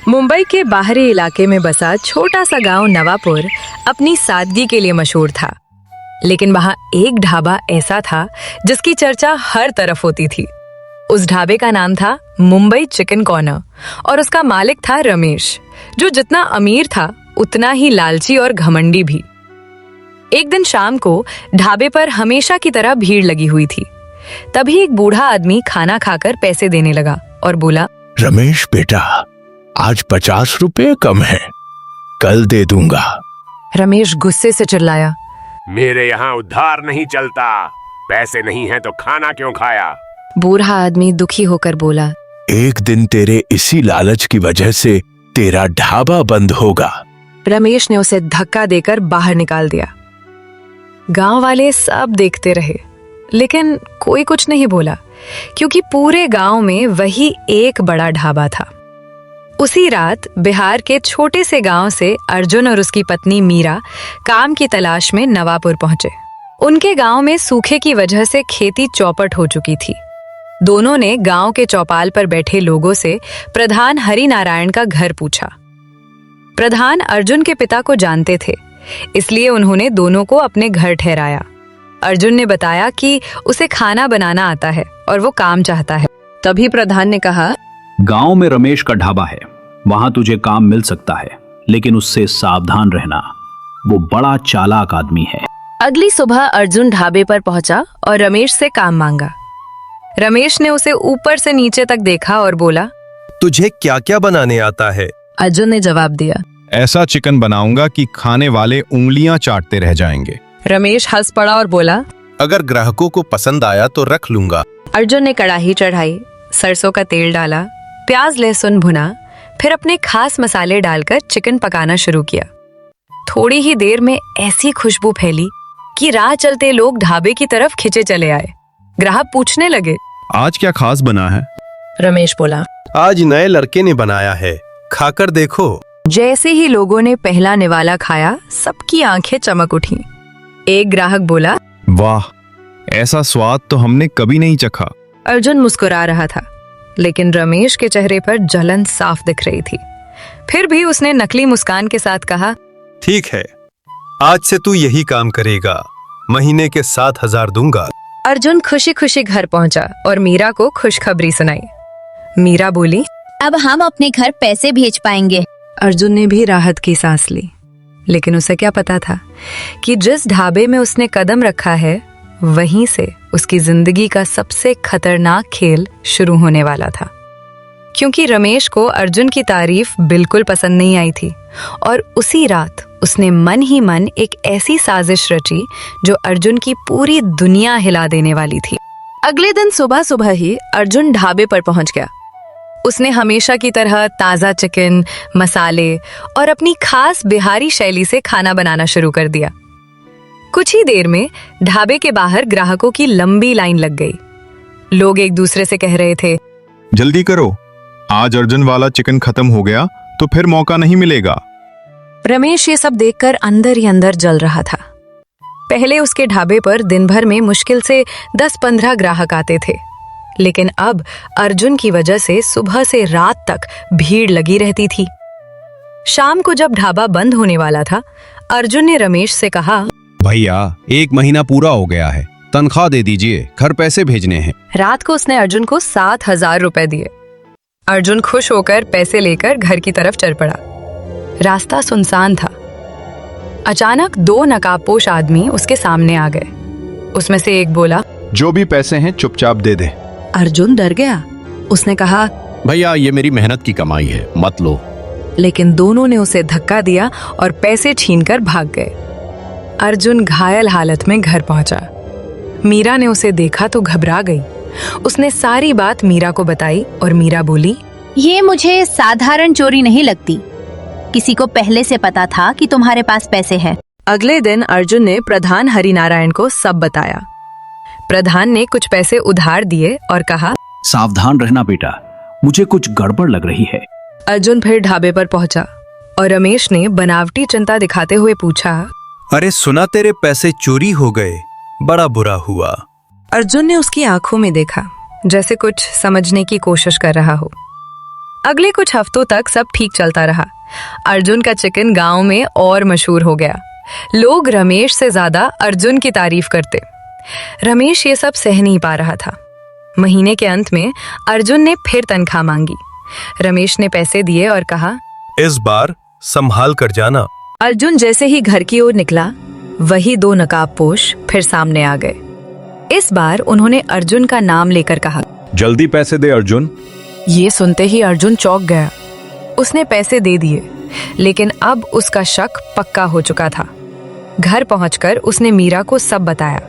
मुंबई के बाहरी इलाके में बसा छोटा सा गांव नवापुर अपनी सादगी के लिए मशहूर था। लेकिन वहां एक ढाबा ऐसा था जिसकी चर्चा हर तरफ होती थी। उस ढाबे का नाम था मुंबई चिकन कॉर्नर और उसका मालिक था रमेश, जो जितना अमीर था उतना ही लालची और घमंडी भी। एक दिन शाम को ढाबे पर हमेशा की तरह भीड़ लगी हुई थी। तभी एक बूढ़ा आदमी खाना खाकर पैसे देने लगा और बोला, रमेश बेटा, आज 50 रुपए कम है, कल दे दूंगा। रमेश गुस्से से चिल्लाया, मेरे यहाँ उधार नहीं चलता, पैसे नहीं है तो खाना क्यों खाया? बूढ़ा आदमी दुखी होकर बोला, एक दिन तेरे इसी लालच की वजह से तेरा ढाबा बंद होगा। रमेश ने उसे धक्का देकर बाहर निकाल दिया। गांव वाले सब देखते रहे, लेकिन कोई कुछ नहीं बोला, क्योंकि पूरे गांव में वही एक बड़ा ढाबा था। उसी रात बिहार के छोटे से गांव से अर्जुन और उसकी पत्नी मीरा काम की तलाश में नवापुर पहुंचे। उनके गांव में सूखे की वजह से खेती चौपट हो चुकी थी। दोनों ने गांव के चौपाल पर बैठे लोगों से प्रधान हरि नारायण का घर पूछा। प्रधान अर्जुन के पिता को जानते थे, इसलिए उन्होंने दोनों को अपने घर ठहराया। अर्जुन ने बताया कि उसे खाना बनाना आता है और वो काम चाहता है। तभी प्रधान ने कहा, गांव में रमेश का ढाबा है, वहां तुझे काम मिल सकता है, लेकिन उससे सावधान रहना, वो बड़ा चालाक आदमी है। अगली सुबह अर्जुन ढाबे पर पहुंचा और रमेश से काम मांगा। रमेश ने उसे ऊपर से नीचे तक देखा और बोला, तुझे क्या क्या बनाने आता है? अर्जुन ने जवाब दिया, ऐसा चिकन बनाऊंगा कि खाने वाले उंगलियां चाटते रह जाएंगे। रमेश हंस पड़ा और बोला, अगर ग्राहकों को पसंद आया तो रख लूंगा। अर्जुन ने कढ़ाई चढ़ाई, सरसों का तेल डाला, प्याज लहसुन भुना, फिर अपने खास मसाले डालकर चिकन पकाना शुरू किया। थोड़ी ही देर में ऐसी खुशबू फैली कि राह चलते लोग ढाबे की तरफ खिंचे चले आए। ग्राहक पूछने लगे, आज क्या खास बना है? रमेश बोला, आज नए लड़के ने बनाया है, खाकर देखो। जैसे ही लोगों ने पहला निवाला खाया, सबकी आंखें चमक उठी। एक ग्राहक बोला, वाह, ऐसा स्वाद तो हमने कभी नहीं चखा। अर्जुन मुस्कुरा रहा था, लेकिन रमेश के चेहरे पर जलन साफ दिख रही थी। फिर भी उसने नकली मुस्कान के साथ कहा, ठीक है, आज से तू यही काम करेगा, महीने के 7,000 दूंगा। अर्जुन खुशी खुशी घर पहुंचा और मीरा को खुशखबरी सुनाई। मीरा बोली, अब हम अपने घर पैसे भेज पाएंगे। अर्जुन ने भी राहत की सांस ली, लेकिन उसे क्या पता था कि जिस ढाबे में उसने कदम रखा है, वहीं से उसकी जिंदगी का सबसे खतरनाक खेल शुरू होने वाला था। क्योंकि रमेश को अर्जुन की तारीफ बिल्कुल पसंद नहीं आई थी और उसी रात उसने मन ही मन एक ऐसी साजिश रची जो अर्जुन की पूरी दुनिया हिला देने वाली थी। अगले दिन सुबह सुबह ही अर्जुन ढाबे पर पहुंच गया। उसने हमेशा की तरह ताज़ा चिकन, मसाले और अपनी खास बिहारी शैली से खाना बनाना शुरू कर दिया। कुछ ही देर में ढाबे के बाहर ग्राहकों की लंबी लाइन लग गई। लोग एक दूसरे से कह रहे थे, जल्दी करो, आज अर्जुन वाला चिकन खत्म हो गया तो फिर मौका नहीं मिलेगा। रमेश ये सब देखकर अंदर ही अंदर जल रहा था। पहले उसके ढाबे पर दिन भर में मुश्किल से 10-15 ग्राहक आते थे, लेकिन अब अर्जुन की वजह से सुबह से रात तक भीड़ लगी रहती थी। शाम को जब ढाबा बंद होने वाला था, अर्जुन ने रमेश से कहा, भैया, 1 महीना पूरा हो गया है, तनख्वाह दे दीजिए, घर पैसे भेजने हैं। रात को उसने अर्जुन को 7,000 रुपए दिए। अर्जुन खुश होकर पैसे लेकर घर की तरफ चल पड़ा। रास्ता सुनसान था। अचानक 2 नकाबपोश आदमी उसके सामने आ गए। उसमें से एक बोला, जो भी पैसे हैं चुपचाप दे दे। अर्जुन डर गया। उसने कहा, भैया, ये मेरी मेहनत की कमाई है, मत लो। लेकिन दोनों ने उसे धक्का दिया और पैसे छीनकर भाग गए। अर्जुन घायल हालत में घर पहुंचा। मीरा ने उसे देखा तो घबरा गई। उसने सारी बात मीरा को बताई और मीरा बोली, ये मुझे साधारण चोरी नहीं लगती। किसी को पहले से पता था कि तुम्हारे पास पैसे हैं। अगले दिन अर्जुन ने प्रधान हरि नारायण को सब बताया। प्रधान ने कुछ पैसे उधार दिए और कहा, सावधान रहना बेटा, मुझे कुछ गड़बड़ लग रही है। अर्जुन फिर ढाबे पर पहुंचा और रमेश ने बनावटी चिंता दिखाते हुए पूछा, अरे सुना तेरे पैसे चोरी हो गए, बड़ा बुरा हुआ। अर्जुन ने उसकी आंखों में देखा, जैसे कुछ समझने की कोशिश कर रहा हो। अगले कुछ हफ्तों तक सब ठीक चलता रहा। अर्जुन का चिकन गांव में और मशहूर हो गया। लोग रमेश से ज्यादा अर्जुन की तारीफ करते। रमेश ये सब सह नहीं पा रहा था। महीने के अंत में अर्जुन ने फिर तनख्वाह मांगी। रमेश ने पैसे दिए और कहा, इस बार संभाल कर जाना। अर्जुन जैसे ही घर की ओर निकला, वही 2 नकाबपोश फिर सामने आ गए। इस बार उन्होंने अर्जुन का नाम लेकर कहा, जल्दी पैसे दे अर्जुन। ये सुनते ही अर्जुन चौंक गया। उसने पैसे दे दिए, लेकिन अब उसका शक पक्का हो चुका था। घर पहुंचकर उसने मीरा को सब बताया।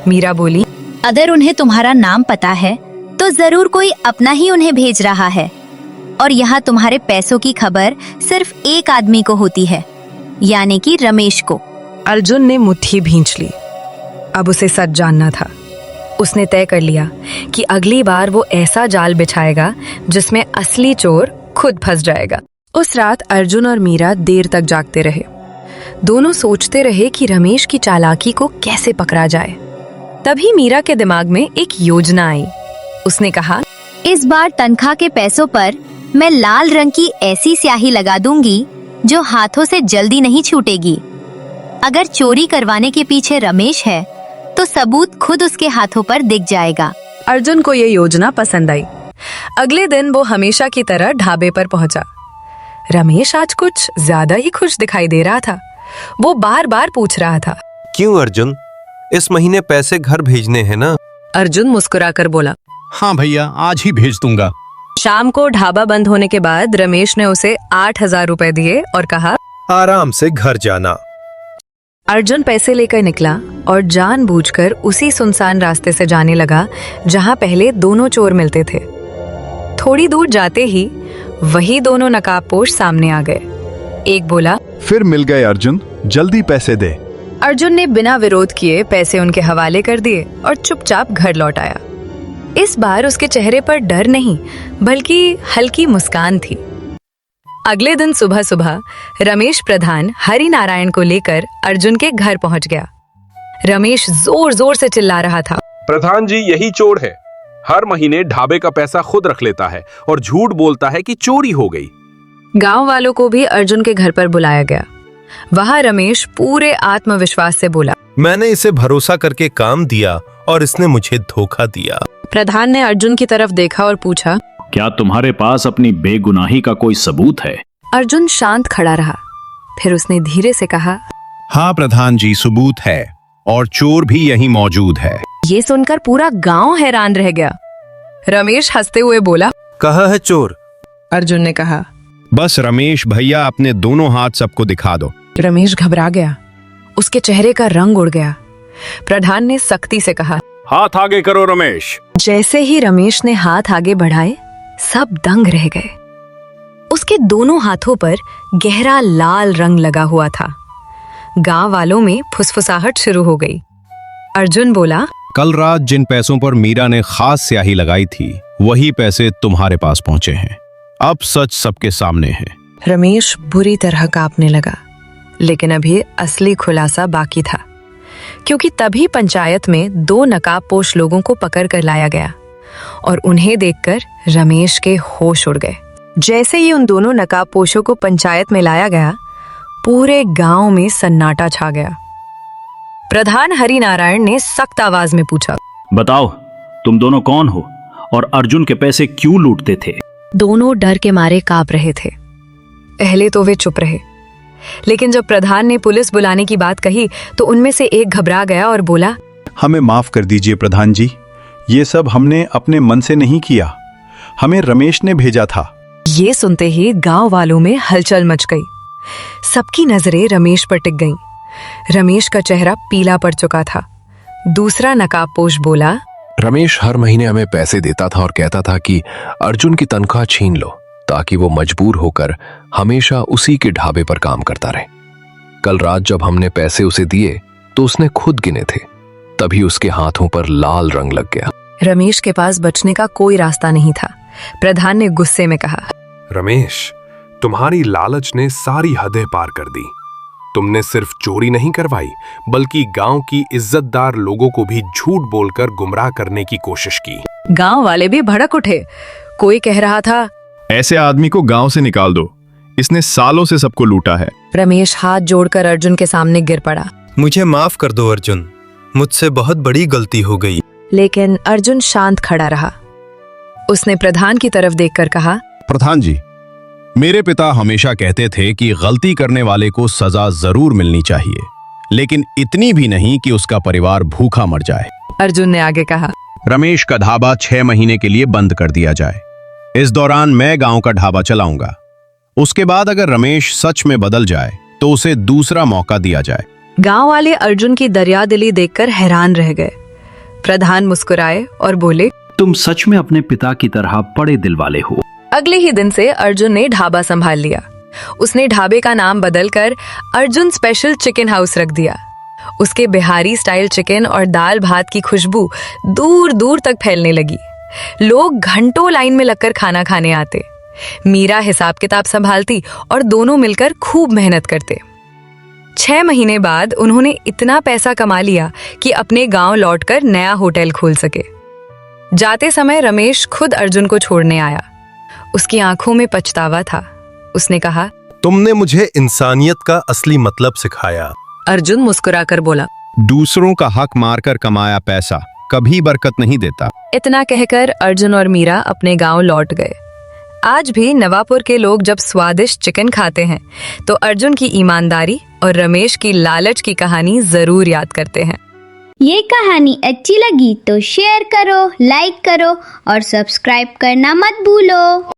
मीरा बोली, अगर उन्हें तुम्हारा नाम पता है तो जरूर कोई अपना ही उन्हें भेज रहा है, और यहाँ तुम्हारे पैसों की खबर सिर्फ एक आदमी को होती है, यानी कि रमेश को। अर्जुन ने मुट्ठी भींच ली। अब उसे सच जानना था। उसने तय कर लिया कि अगली बार वो ऐसा जाल बिछाएगा जिसमें असली चोर खुद फंस जाएगा। उस रात अर्जुन और मीरा देर तक जागते रहे। दोनों सोचते रहे कि रमेश की चालाकी को कैसे पकड़ा जाए। तभी मीरा के दिमाग में एक योजना आई। उसने कहा, इस बार तनख्वाह के पैसों पर मैं लाल रंग की ऐसी स्याही लगा दूंगी जो हाथों से जल्दी नहीं छूटेगी। अगर चोरी करवाने के पीछे रमेश है तो सबूत खुद उसके हाथों पर दिख जाएगा। अर्जुन को ये योजना पसंद आई। अगले दिन वो हमेशा की तरह ढाबे पर पहुंचा। रमेश आज कुछ ज्यादा ही खुश दिखाई दे रहा था। वो बार बार पूछ रहा था, क्यों अर्जुन, इस महीने पैसे घर भेजने हैं ना? अर्जुन मुस्कुराकर बोला, हाँ भैया, आज ही भेज दूंगा। शाम को ढाबा बंद होने के बाद रमेश ने उसे 8,000 रुपए दिए और कहा, आराम से घर जाना। अर्जुन पैसे लेकर निकला और जानबूझकर उसी सुनसान रास्ते से जाने लगा जहां पहले दोनों चोर मिलते थे। थोड़ी दूर जाते ही वही दोनों नकाबपोश सामने आ गए। एक बोला, फिर मिल गए अर्जुन, जल्दी पैसे दे। अर्जुन ने बिना विरोध किए पैसे उनके हवाले कर दिए और चुपचाप घर लौट आया। इस बार उसके चेहरे पर डर नहीं बल्कि हल्की मुस्कान थी। अगले दिन सुबह सुबह रमेश प्रधान हरि नारायण को लेकर अर्जुन के घर पहुंच गया। रमेश जोर जोर से चिल्ला रहा था, प्रधान जी, यही चोर है। हर महीने ढाबे का पैसा खुद रख लेता है और झूठ बोलता है कि चोरी हो गई। गांव वालों को भी अर्जुन के घर पर बुलाया गया। वहां रमेश पूरे आत्मविश्वास से बोला, मैंने इसे भरोसा करके काम दिया और इसने मुझे धोखा दिया। प्रधान ने अर्जुन की तरफ देखा और पूछा, क्या तुम्हारे पास अपनी बेगुनाही का कोई सबूत है? अर्जुन शांत खड़ा रहा। फिर उसने धीरे से कहा, हाँ प्रधान जी, सबूत है और चोर भी यहीं मौजूद है। ये सुनकर पूरा गांव हैरान रह गया। रमेश हंसते हुए बोला, कहाँ है चोर? अर्जुन ने कहा। बस रमेश भैया, अपने दोनों हाथ सबको दिखा दो। रमेश घबरा गया। उसके चेहरे का रंग उड़ गया। प्रधान ने सख्ती से कहा, हाथ आगे करो रमेश। जैसे ही रमेश ने हाथ आगे बढ़ाए, सब दंग रह गए। उसके दोनों हाथों पर गहरा लाल रंग लगा हुआ था। गांव वालों में फुसफुसाहट शुरू हो गई। अर्जुन बोला, कल रात जिन पैसों पर मीरा ने खास स्याही लगाई थी, वही पैसे तुम्हारे पास पहुंचे हैं। अब सच सबके सामने है। रमेश बुरी तरह कांपने लगा, लेकिन अभी असली खुलासा बाकी था, क्योंकि तभी पंचायत में 2 नकाबपोश लोगों को पकड़ कर लाया गया और उन्हें देखकर रमेश के होश उड़ गए। जैसे ही उन दोनों नकाबपोशों को पंचायत में लाया गया, पूरे गांव में सन्नाटा छा गया। प्रधान हरि नारायण ने सख्त आवाज में पूछा, बताओ, तुम दोनों कौन हो और अर्जुन के पैसे क्यों लूटते थे? दोनों डर के मारे कांप रहे थे। पहले तो वे चुप रहे, लेकिन जब प्रधान ने पुलिस बुलाने की बात कही तो उनमें से एक घबरा गया और बोला, हमें माफ कर दीजिए प्रधान जी, ये सब हमने अपने मन से नहीं किया, हमें रमेश ने भेजा था। ये सुनते ही गांव वालों में हलचल मच गई। सबकी नजरें रमेश पर टिक गईं। रमेश का चेहरा पीला पड़ चुका था। दूसरा नकाबपोश बोला, रमेश हर महीने हमें पैसे देता था और कहता था कि अर्जुन की तनख्वाह छीन लो, ताकि वो मजबूर होकर हमेशा उसी के ढाबे पर काम करता रहे। कल रात जब हमने पैसे उसे दिए तो उसने खुद गिने थे, तभी उसके हाथों पर लाल रंग लग गया। रमेश के पास बचने का कोई रास्ता नहीं था। प्रधान ने गुस्से में कहा, रमेश, तुम्हारी लालच ने सारी हदें पार कर दी। तुमने सिर्फ चोरी नहीं करवाई, बल्कि गांव की इज्जतदार लोगों को भी झूठ बोलकर गुमराह करने की कोशिश की। गांव वाले भी भड़क उठे। कोई कह रहा था, ऐसे आदमी को गांव से निकाल दो, इसने सालों से सबको लूटा है। रमेश हाथ जोड़कर अर्जुन के सामने गिर पड़ा। मुझे माफ कर दो अर्जुन, मुझसे बहुत बड़ी गलती हो गई। लेकिन अर्जुन शांत खड़ा रहा। उसने प्रधान की तरफ देखकर कहा, प्रधान जी, मेरे पिता हमेशा कहते थे कि गलती करने वाले को सजा जरूर मिलनी चाहिए, लेकिन इतनी भी नहीं कि उसका परिवार भूखा मर जाए। अर्जुन ने आगे कहा, रमेश का ढाबा 6 महीने के लिए बंद कर दिया जाए। इस दौरान मैं गांव का ढाबा चलाऊंगा। उसके बाद अगर रमेश सच में बदल जाए तो उसे दूसरा मौका दिया जाए। गांव वाले अर्जुन की दरियादिली देखकर हैरान रह गए। प्रधान मुस्कुराए और बोले, तुम सच में अपने पिता की तरह बड़े दिल वाले हो। अगले ही दिन से अर्जुन ने ढाबा संभाल लिया। उसने ढाबे का नाम बदलकर अर्जुन स्पेशल चिकन हाउस रख दिया। उसके बिहारी स्टाइल चिकन और दाल भात की खुशबू दूर दूर तक फैलने लगी। लोग घंटों लाइन में लगकर खाना खाने आते। मीरा हिसाब किताब संभालती और दोनों मिलकर खूब मेहनत करते। 6 महीने बाद उन्होंने इतना पैसा कमा लिया कि अपने गांव लौटकर नया होटल खोल सके। जाते समय रमेश खुद अर्जुन को छोड़ने आया। उसकी आंखों में पछतावा था। उसने कहा, तुमने मुझे इंसानियत का असली मतलब सिखाया। अर्जुन मुस्कुराकर बोला, दूसरों का हक मारकर कमाया पैसा कभी बरकत नहीं देता। इतना कहकर अर्जुन और मीरा अपने गांव लौट गए। आज भी नवापुर के लोग जब स्वादिष्ट चिकन खाते हैं तो अर्जुन की ईमानदारी और रमेश की लालच की कहानी जरूर याद करते हैं। ये कहानी अच्छी लगी तो शेयर करो, लाइक करो और सब्सक्राइब करना मत भूलो।